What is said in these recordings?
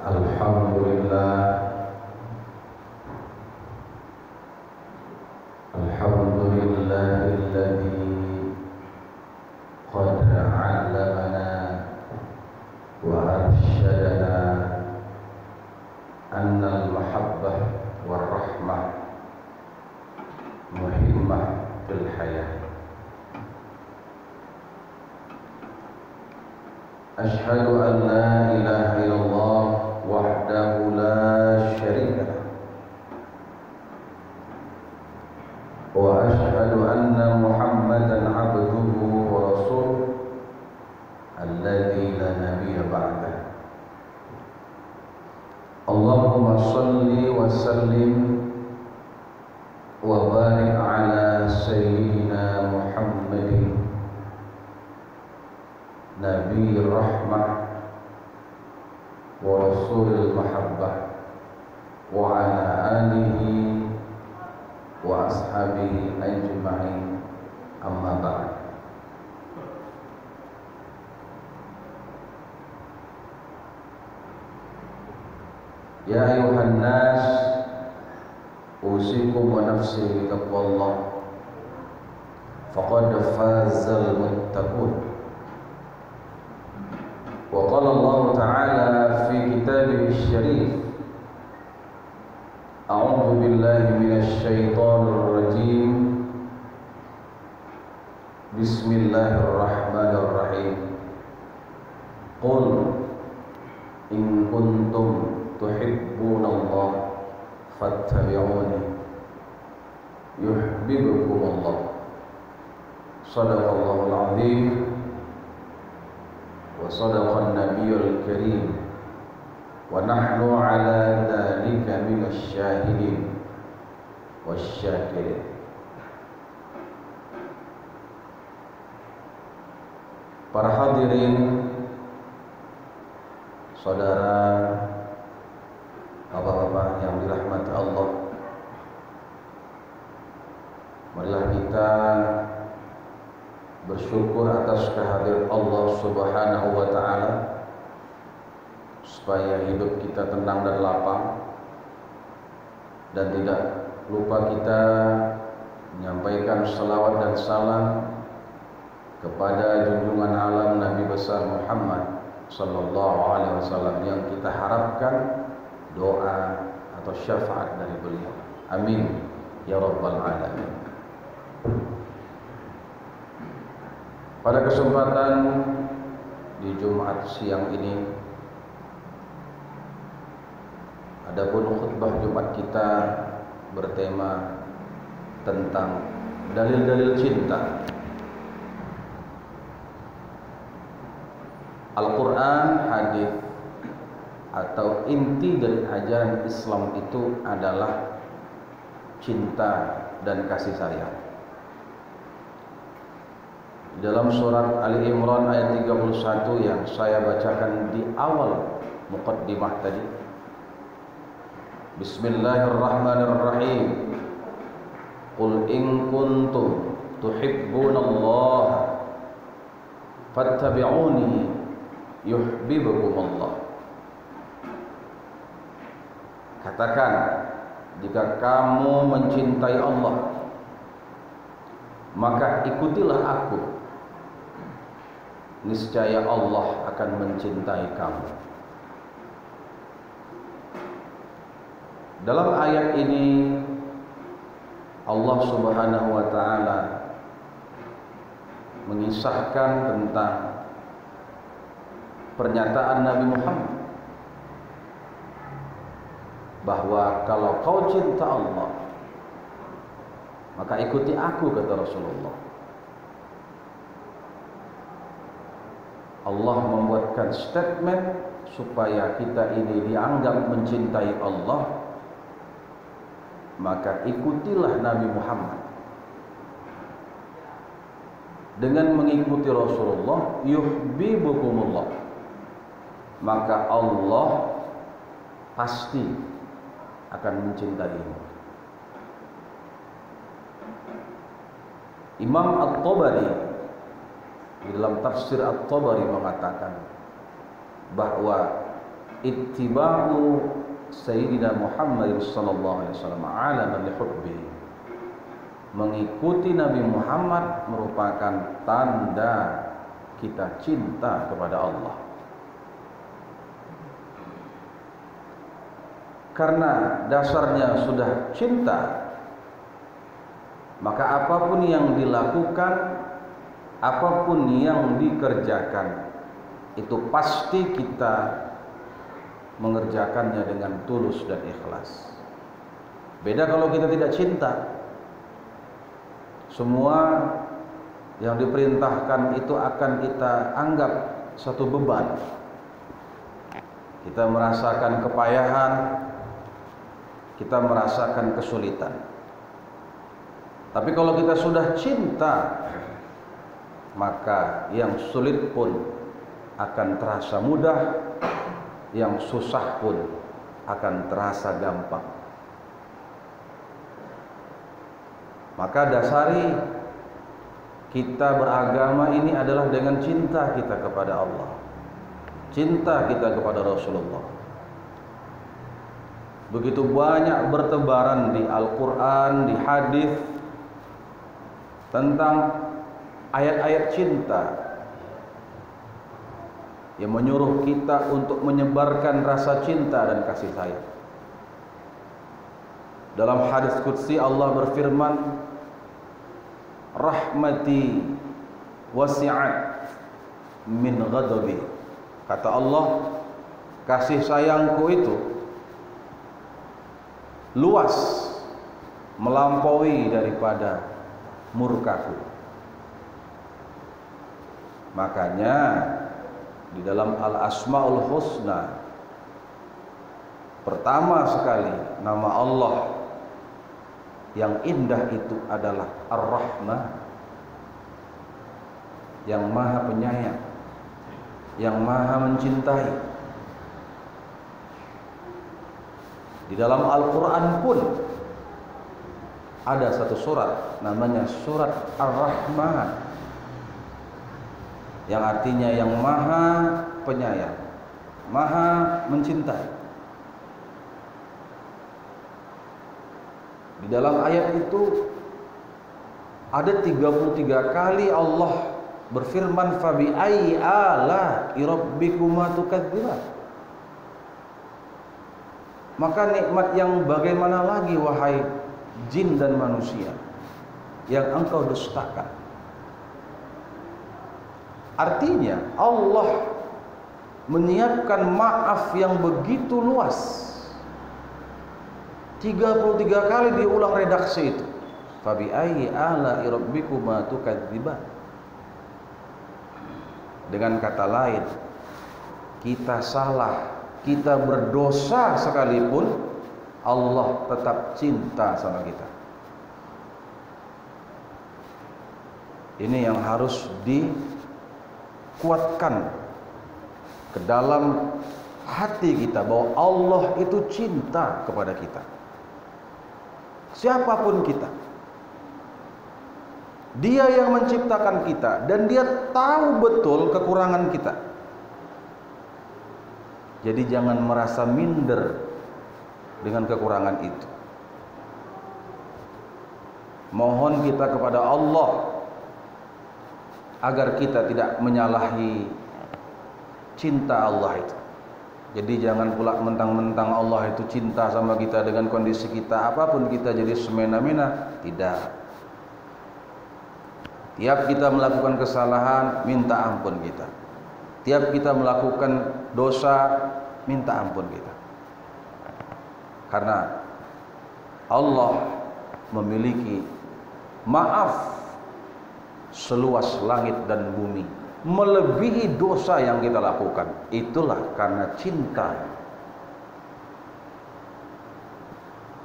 Alhamdulillah, alhamdulillahilladzi qad 'allamana wa arsyadana anna al-mahabbah war rahmah muhimmah fil hayah. Ashhadu an la ilaha illallah wahdahu la syarika lah wa ashhadu anna Muhammadan abduhu wa rasuluh alladzi la nabiyya ba'dah. Allahumma shalli wa sallim wa barik ala sayyidina Muhammadin Nabi rahmah wa rasulil mahabbah wa ala alihi wa ashabihi ajma'in, amma ba'd. Ya ayuhan nas, usikum wa nafsi bitaqwallah, faqad fazal muttaqun. Wa qala Allah Ta'ala fi kitabihi syarif, a'udzu billahi minasy syaithanir rajim. Bismillahirrahmanirrahim. Qul in kuntum tuhibbunallaha fattabi'uni yuhibbukumullah. Shadaqallahul azim wa sadaqan nabiyyul karim wa nahnu ala dzalika minasy syahidin wasyakirin. Para hadirin, saudara, bapak-bapak yang dirahmati Allah, marilah kita bersyukur atas kehadiran Allah Subhanahu wa Ta'ala, supaya hidup kita tenang dan lapang, dan tidak lupa kita menyampaikan salawat dan salam kepada junjungan alam Nabi besar Muhammad sallallahu alaihi wasallam, yang kita harapkan doa atau syafaat dari beliau. Amin ya rabbal alamin. Pada kesempatan di Jumat siang ini, adapun khutbah Jumat kita bertema tentang dalil-dalil cinta. Al-Quran, hadis atau inti dari ajaran Islam itu adalah cinta dan kasih sayang. Dalam surat Ali Imran ayat 31 yang saya bacakan di awal muqaddimah tadi, Bismillahirrahmanirrahim. Qul in kuntum tuhibbunallaha fattabi'uni yuhibbukumullah. Katakan, jika kamu mencintai Allah, maka ikutilah aku, niscaya Allah akan mencintai kamu. Dalam ayat ini Allah Subhanahu wa Ta'ala mengisahkan tentang pernyataan Nabi Muhammad bahwa kalau kau cinta Allah, maka ikuti aku, kata Rasulullah. Allah membuatkan statement supaya kita ini dianggap mencintai Allah, maka ikutilah Nabi Muhammad. Dengan mengikuti Rasulullah, yuhibbukumullah, maka Allah pasti akan mencintaimu. Imam At-Tabari di dalam tafsir At-Tabari mengatakan bahwa ittiba'u Sayyidina Muhammad sallallahu alaihi wasallam alaman li hubbi. Mengikuti Nabi Muhammad merupakan tanda kita cinta kepada Allah. Karena dasarnya sudah cinta, maka apapun yang dilakukan, apapun yang dikerjakan, itu pasti kita mengerjakannya dengan tulus dan ikhlas. Beda kalau kita tidak cinta. Semua yang diperintahkan itu akan kita anggap satu beban. Kita merasakan kepayahan, kita merasakan kesulitan. Tapi kalau kita sudah cinta, maka yang sulit pun akan terasa mudah, yang susah pun akan terasa gampang. Maka dasari kita beragama ini adalah dengan cinta kita kepada Allah, cinta kita kepada Rasulullah. Begitu banyak bertebaran di Al-Quran, di hadis tentang ayat-ayat cinta yang menyuruh kita untuk menyebarkan rasa cinta dan kasih sayang. Dalam hadis qudsi Allah berfirman, rahmati wasi'at min ghadabi. Kata Allah, kasih sayangku itu luas, melampaui daripada murkaku. Makanya di dalam Al-Asmaul Husna pertama sekali nama Allah yang indah itu adalah Ar-Rahman, yang maha penyayang, yang maha mencintai. Di dalam Al-Quran pun ada satu surat namanya surat Ar-Rahman, yang artinya yang maha penyayang, maha mencintai. Di dalam ayat itu ada 33 kali Allah berfirman, fabi ayyi ala'i rabbikuma tukadziban. Maka nikmat yang bagaimana lagi wahai jin dan manusia yang engkau dustakan. Artinya Allah menyiapkan maaf yang begitu luas. 33 kali diulang redaksi itu. Fabi ayyi ala'i rabbikuma tukadziban. Dengan kata lain, kita salah, kita berdosa sekalipun, Allah tetap cinta sama kita. Ini yang harus dikuatkan ke dalam hati kita, bahwa Allah itu cinta kepada kita. Siapapun kita, Dia yang menciptakan kita dan Dia tahu betul kekurangan kita. Jadi jangan merasa minder dengan kekurangan itu. Mohon kita kepada Allah agar kita tidak menyalahi cinta Allah itu. Jadi jangan pula mentang-mentang Allah itu cinta sama kita dengan kondisi kita apapun kita jadi semena-mena. Tidak. Tiap kita melakukan kesalahan, minta ampun kita. Tiap kita melakukan dosa, minta ampun kita. Karena Allah memiliki maaf seluas langit dan bumi, melebihi dosa yang kita lakukan. Itulah karena cinta.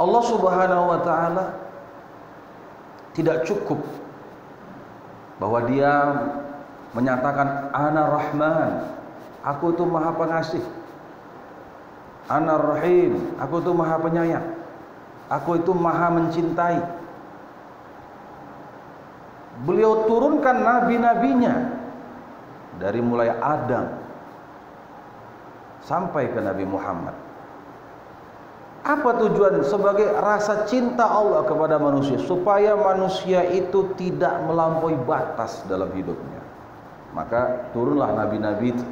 Allah Subhanahu wa ta'ala tidak cukup bahwa Dia menyatakan Ana Rahman, aku itu maha pengasih. Ana Rahim, aku itu maha penyayang. Aku itu maha mencintai. Beliau turunkan nabi-nabinya dari mulai Adam sampai ke Nabi Muhammad. Apa tujuan? Sebagai rasa cinta Allah kepada manusia, supaya manusia itu tidak melampaui batas dalam hidupnya. Maka turunlah nabi-nabi itu.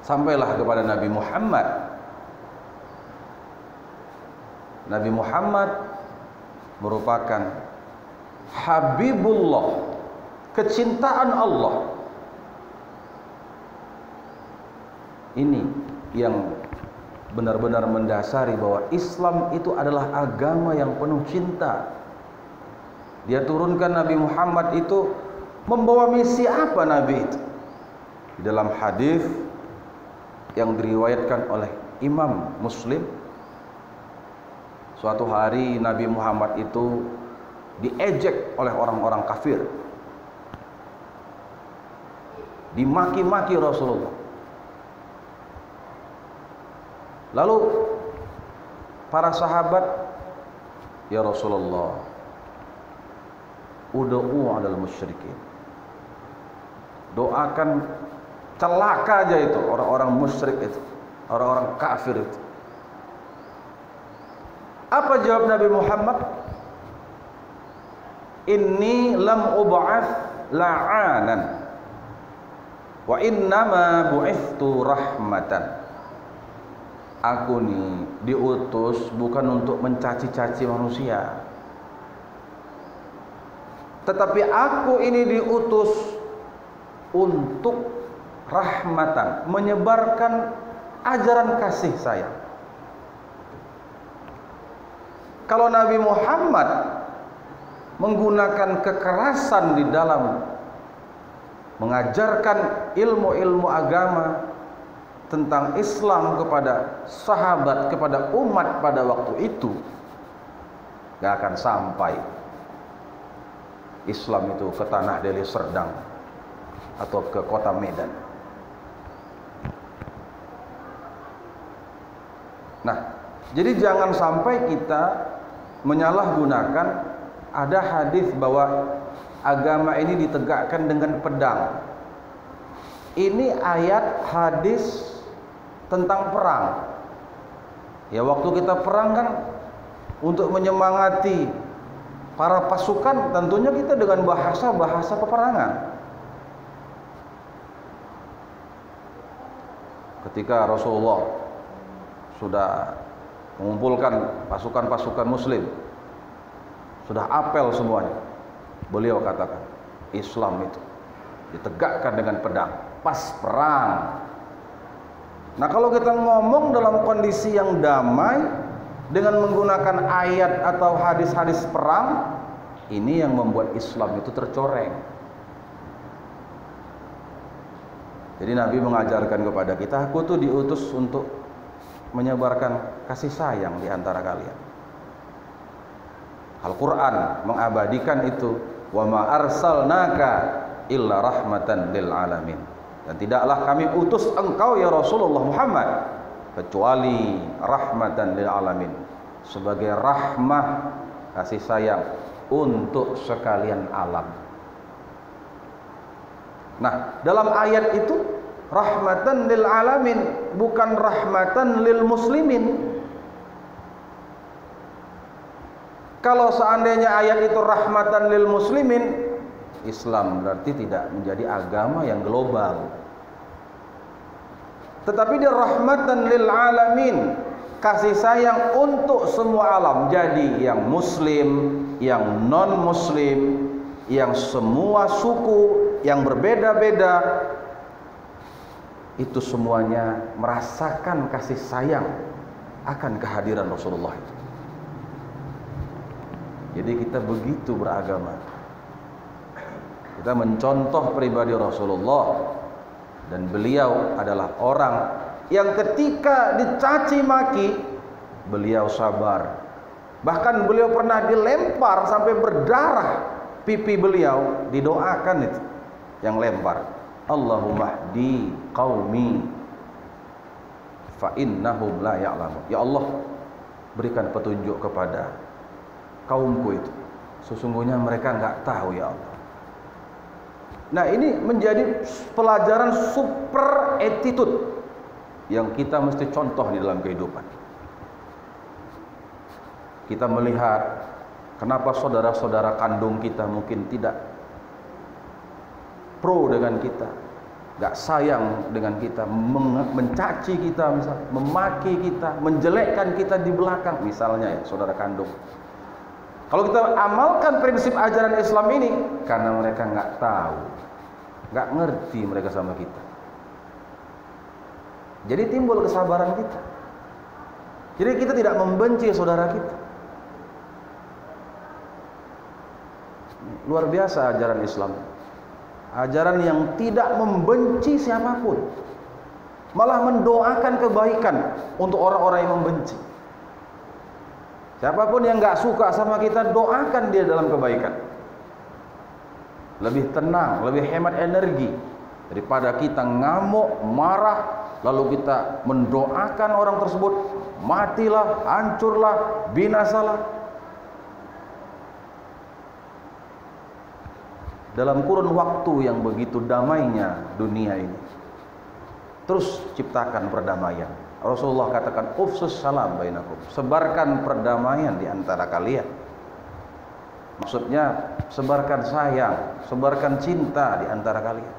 Sampailah kepada Nabi Muhammad. Nabi Muhammad merupakan Habibullah, kecintaan Allah. Ini yang benar-benar mendasari bahwa Islam itu adalah agama yang penuh cinta. Dia turunkan Nabi Muhammad itu membawa misi apa Nabi itu? Di dalam hadis yang diriwayatkan oleh Imam Muslim, suatu hari Nabi Muhammad itu diejek oleh orang-orang kafir, dimaki-maki Rasulullah. Lalu para sahabat, ya Rasulullah, ud'u 'alal musyrikin, doakan celaka aja itu orang-orang musyrik itu, orang-orang kafir itu. Apa jawab Nabi Muhammad? Inni lam ub'ats la'anan wa innama bu'ithtu rahmatan. Aku nih diutus bukan untuk mencaci-caci manusia, tetapi aku ini diutus untuk rahmatan, menyebarkan ajaran kasih sayang. Kalau Nabi Muhammad menggunakan kekerasan di dalam mengajarkan ilmu-ilmu agama tentang Islam kepada sahabat, kepada umat pada waktu itu, gak akan sampai Islam itu ke tanah Deli Serdang atau ke kota Medan. Nah, jadi jangan sampai kita menyalahgunakan. Ada hadis bahwa agama ini ditegakkan dengan pedang. Ini ayat hadis tentang perang. Ya, waktu kita perang kan untuk menyemangati para pasukan, tentunya kita dengan bahasa peperangan. Ketika Rasulullah sudah mengumpulkan pasukan-pasukan muslim, sudah apel semuanya, beliau katakan, Islam itu ditegakkan dengan pedang pas perang. Nah, kalau kita ngomong dalam kondisi yang damai dengan menggunakan ayat atau hadis-hadis perang, ini yang membuat Islam itu tercoreng. Jadi Nabi mengajarkan kepada kita, aku tuh diutus untuk menyebarkan kasih sayang di antara kalian. Al-Quran mengabadikan itu, wa ma arsalnaka illa rahmatan lil alamin. Dan tidaklah kami utus engkau ya Rasulullah Muhammad kecuali rahmatan lil alamin, sebagai rahmah kasih sayang untuk sekalian alam. Nah, dalam ayat itu rahmatan lil alamin, bukan rahmatan lil muslimin. Kalau seandainya ayat itu rahmatan lil muslimin, Islam berarti tidak menjadi agama yang global. Tetapi dia rahmatan lil alamin, kasih sayang untuk semua alam. Jadi yang muslim, yang non muslim, yang semua suku, yang berbeda-beda, itu semuanya merasakan kasih sayang akan kehadiran Rasulullah itu. Jadi kita begitu beragama. Kita mencontoh pribadi Rasulullah, dan beliau adalah orang yang ketika dicaci maki beliau sabar. Bahkan beliau pernah dilempar sampai berdarah pipi beliau, didoakan itu yang lempar, Allahumma hdi qaumi fa innahum la ya'lamun. Ya Allah, berikan petunjuk kepada kaumku itu, sesungguhnya mereka enggak tahu ya Allah. Nah, ini menjadi pelajaran super attitude yang kita mesti contoh di dalam kehidupan. Kita melihat kenapa saudara-saudara kandung kita mungkin tidak pro dengan kita, gak sayang dengan kita, mencaci kita, misalnya, memaki kita, menjelekkan kita di belakang, misalnya ya, saudara kandung. Kalau kita amalkan prinsip ajaran Islam ini, karena mereka nggak tahu, nggak ngerti mereka sama kita. Jadi timbul kesabaran kita. Jadi kita tidak membenci saudara kita. Luar biasa ajaran Islam. Ajaran yang tidak membenci siapapun, malah mendoakan kebaikan untuk orang-orang yang membenci. Siapapun yang nggak suka sama kita, doakan dia dalam kebaikan. Lebih tenang, lebih hemat energi daripada kita ngamuk, marah, lalu kita mendoakan orang tersebut matilah, hancurlah, binasalah. Dalam kurun waktu yang begitu damainya dunia ini, terus ciptakan perdamaian. Rasulullah katakan, ufsus salam bainakum, sebarkan perdamaian di antara kalian. Maksudnya sebarkan sayang, sebarkan cinta di antara kalian.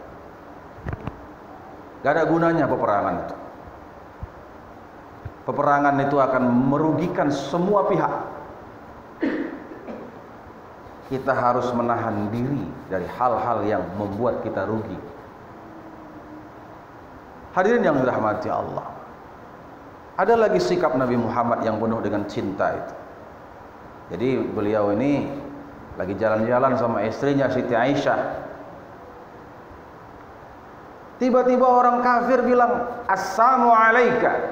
Gak ada gunanya peperangan itu. Peperangan itu akan merugikan semua pihak. Kita harus menahan diri dari hal-hal yang membuat kita rugi. Hadirin yang dirahmati Allah, ada lagi sikap Nabi Muhammad yang penuh dengan cinta itu. Jadi beliau ini lagi jalan-jalan sama istrinya Siti Aisyah. Tiba-tiba orang kafir bilang, Assalamu alaika.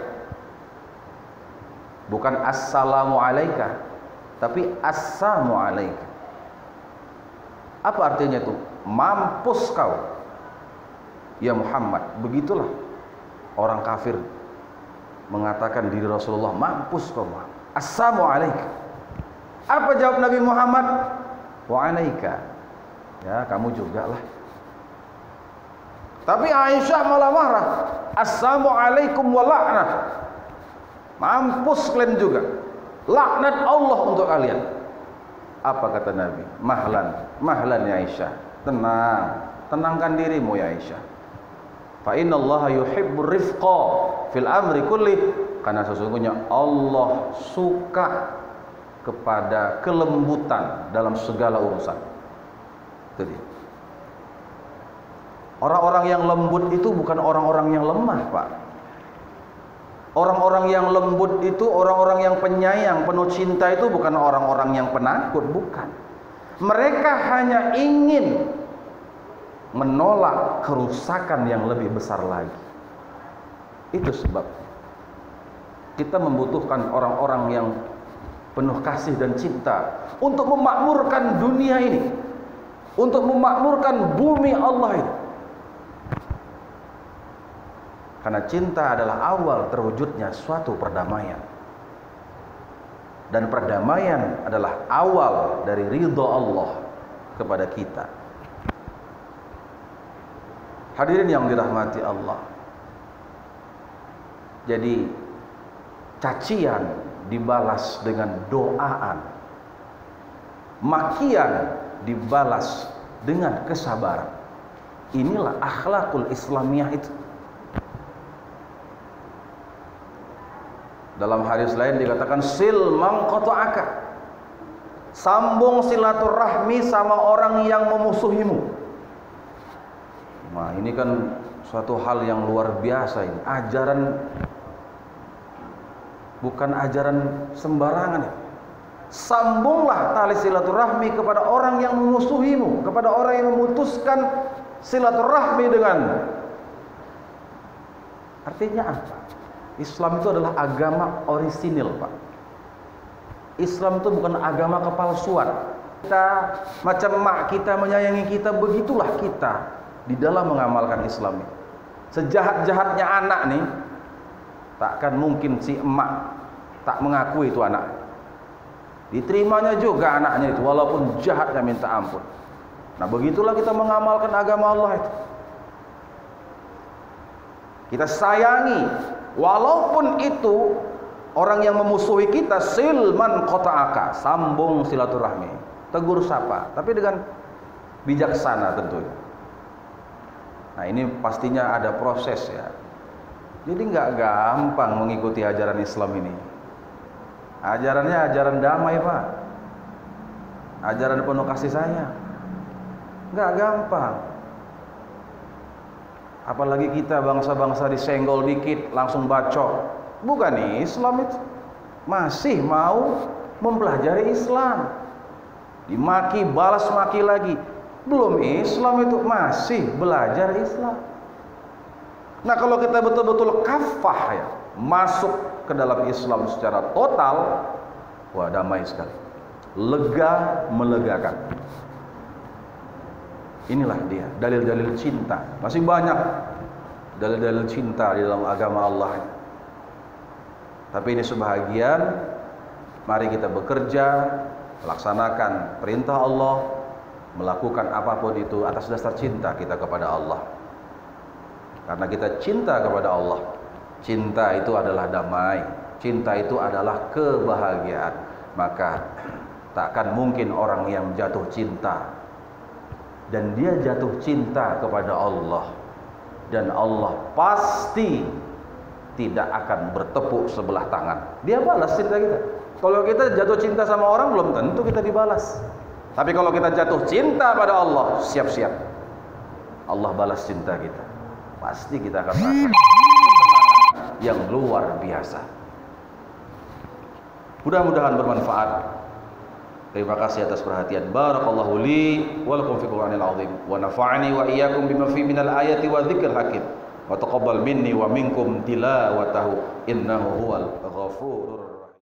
Bukan Assalamu alaika, tapi Assalamu alaika. Apa artinya itu? Mampus kau, ya Muhammad. Begitulah orang kafir mengatakan diri Rasulullah, mampus kau Muhammad. Assalamu alaika. Apa jawab Nabi Muhammad? Wa alaika. Ya, kamu juga lah. Tapi Aisyah malah marah. Assalamu alaikum wa la'nah. Mampus kalian juga. Laknat Allah untuk kalian. Apa kata Nabi? Mahlan ya Aisyah. Tenangkan dirimu ya Aisyah. Fa innallaha yuhibbur rifqa fil amri kulli. Karena sesungguhnya Allah suka kepada kelembutan dalam segala urusan. Itu dia. Orang-orang yang lembut itu bukan orang-orang yang lemah, Pak. Orang-orang yang lembut itu, orang-orang yang penyayang, penuh cinta itu bukan orang-orang yang penakut, bukan. Mereka hanya ingin menolak kerusakan yang lebih besar lagi. Itu sebab kita membutuhkan orang-orang yang penuh kasih dan cinta untuk memakmurkan dunia ini, untuk memakmurkan bumi Allah ini. Karena cinta adalah awal terwujudnya suatu perdamaian. Dan perdamaian adalah awal dari ridha Allah kepada kita. Hadirin yang dirahmati Allah. Jadi cacian dibalas dengan doaan. Makian dibalas dengan kesabaran. Inilah akhlakul Islamiyah itu. Dalam hadis lain dikatakan sil man qata'aka. Sambung silaturahmi sama orang yang memusuhimu. Nah, ini kan suatu hal yang luar biasa ini. Ajaran bukan ajaran sembarangan ya. Sambunglah tali silaturahmi kepada orang yang memusuhimu, kepada orang yang memutuskan silaturahmi dengan. Artinya apa? Islam itu adalah agama orisinil, Pak. Islam itu bukan agama kepalsuan. Kita macam mak kita menyayangi kita, begitulah kita di dalam mengamalkan Islam. Sejahat-jahatnya anak nih, takkan mungkin si emak tak mengakui itu anak. Diterimanya juga anaknya itu, walaupun jahatnya minta ampun. Nah, begitulah kita mengamalkan agama Allah itu. Kita sayangi, walaupun itu orang yang memusuhi kita, silman qata'aka, sambung silaturahmi, tegur sapa, tapi dengan bijaksana tentunya. Nah, ini pastinya ada proses ya. Jadi nggak gampang mengikuti ajaran Islam ini. Ajarannya ajaran damai, Pak. Ajaran penuh kasih sayang. Nggak gampang. Apalagi kita bangsa-bangsa disenggol dikit langsung bacok. Bukan Islam itu. Masih mau mempelajari Islam. Dimaki, balas maki lagi. Belum Islam itu, masih belajar Islam. Nah, kalau kita betul-betul kafah ya, masuk ke dalam Islam secara total, wah damai sekali. Lega, melegakan. Inilah dia dalil-dalil cinta. Masih banyak dalil-dalil cinta di dalam agama Allah. Tapi ini sebahagian. Mari kita bekerja, laksanakan perintah Allah, melakukan apapun itu atas dasar cinta kita kepada Allah. Karena kita cinta kepada Allah. Cinta itu adalah damai. Cinta itu adalah kebahagiaan. Maka takkan mungkin orang yang jatuh cinta dan dia jatuh cinta kepada Allah, dan Allah pasti tidak akan bertepuk sebelah tangan. Dia balas cinta kita. Kalau kita jatuh cinta sama orang, belum tentu kita dibalas. Tapi kalau kita jatuh cinta pada Allah, siap-siap Allah balas cinta kita. Pasti kita akan merasakan yang luar biasa. Mudah-mudahan bermanfaat. Terima kasih atas perhatian. Barakallahu li wa lakum fil Qur'anil azim wa nafa'ani wa iyyakum bima fi minal ayati wa dzikril hakim wa taqabbal minni wa minkum tilawatahu innahu huwal ghafurur